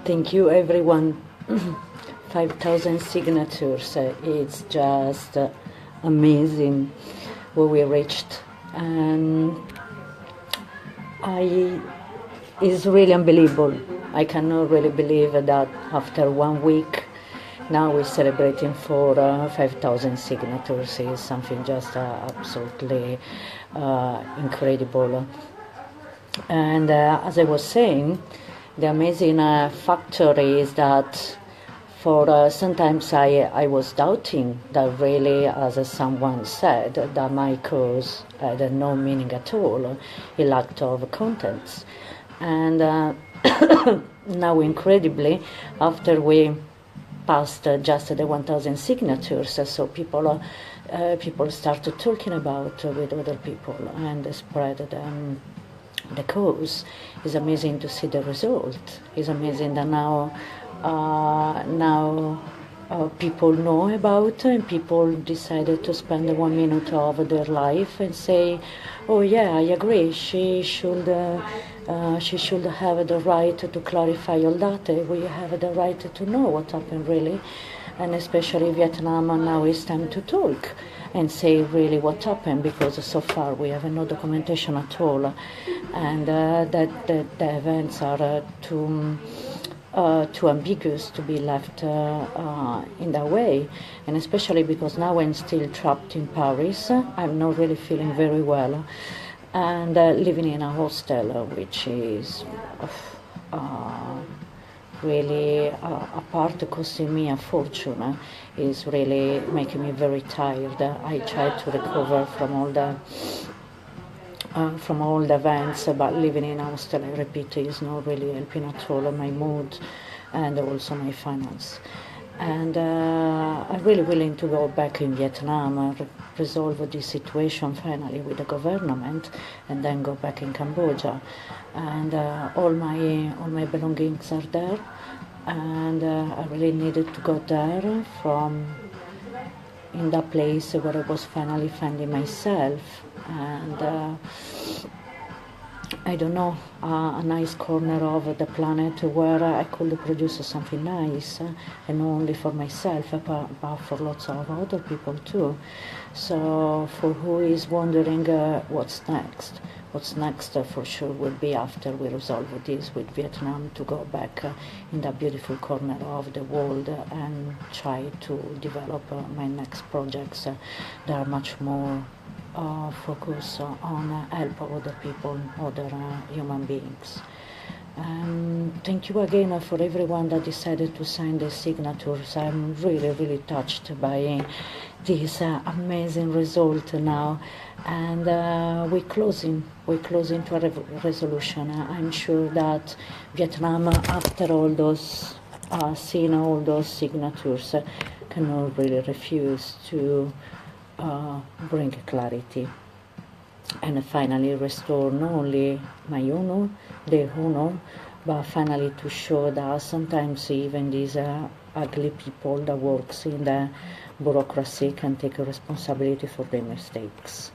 Thank you, everyone. 5,000 signatures. It's just amazing what we reached. And it's really unbelievable. I cannot really believe that after 1 week, now we're celebrating for 5,000 signatures. It's something just absolutely incredible. And as I was saying, the amazing factor is that for sometimes I was doubting that really, as someone said, that my cause had no meaning at all, it lacked of contents. And now, incredibly, after we passed just the 1,000 signatures, so people started talking about with other people and spread the cause. It's amazing to see the result. It's amazing that now people know about, and people decided to spend 1 minute of their life and say, "Oh yeah, I agree. She should have the right to clarify all that. We have the right to know what happened really, and especially Vietnam. Now it's time to talk and say really what happened, because so far we have no documentation at all, and that the events are too ambiguous to be left in that way, and especially because now I'm still trapped in Paris. I'm not really feeling very well, and living in a hostel, which is really, apart costing me a fortune, is really making me very tired. I try to recover from all the events, but living in a hostel, I repeat, is not really helping at all my mood and also my finance. And I'm really willing to go back in Vietnam, resolve this situation finally with the government, and then go back in Cambodia. And all my belongings are there, and I really needed to go there from in that place where I was finally finding myself, and I don't know, a nice corner of the planet where I could produce something nice, and not only for myself, but for lots of other people too. So for who is wondering what's next for sure will be, after we resolve this with Vietnam, to go back in that beautiful corner of the world and try to develop my next projects that are much more focus on help other people, other human beings. Thank you again for everyone that decided to sign the signatures. I'm really touched by this amazing result now, and we're closing to a resolution. I'm sure that Vietnam, after all those seeing all those signatures, cannot really refuse to bring clarity and finally restore not only my honor, their honor, but finally to show that sometimes even these ugly people that works in the bureaucracy can take responsibility for their mistakes.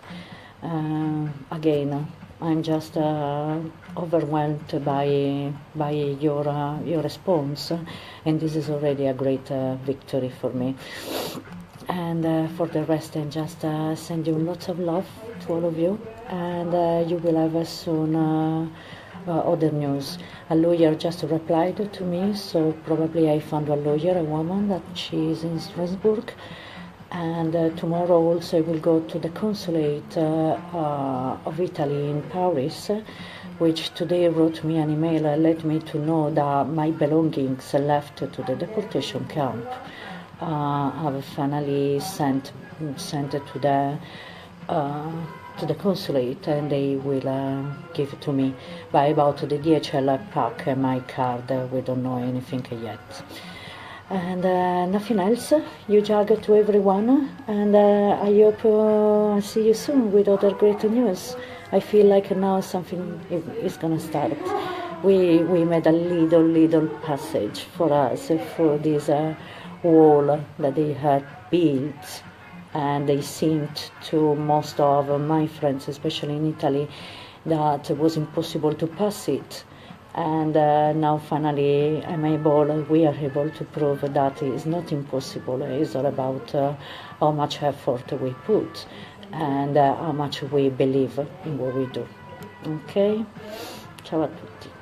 Again, I'm just overwhelmed by your response, and this is already a great victory for me. And for the rest, I'm just send you lots of love to all of you, and you will have soon other news. A lawyer just replied to me, so probably I found a lawyer, a woman, that she is in Strasbourg, and tomorrow also I will go to the consulate of Italy in Paris, which today wrote me an email, let me to know that my belongings left to the deportation camp have finally sent to the consulate, and they will give it to me. But about the DHL pack and my card, we don't know anything yet. And nothing else. Huge hug to everyone, and I hope I see you soon with other great news. I feel like now something is gonna start. We made a little passage for us for this wall that they had built, and they seemed to most of my friends, especially in Italy, that it was impossible to pass it. and now finally we are able to prove that it's not impossible. It's all about how much effort we put and how much we believe in what we do. Ok? Ciao a tutti.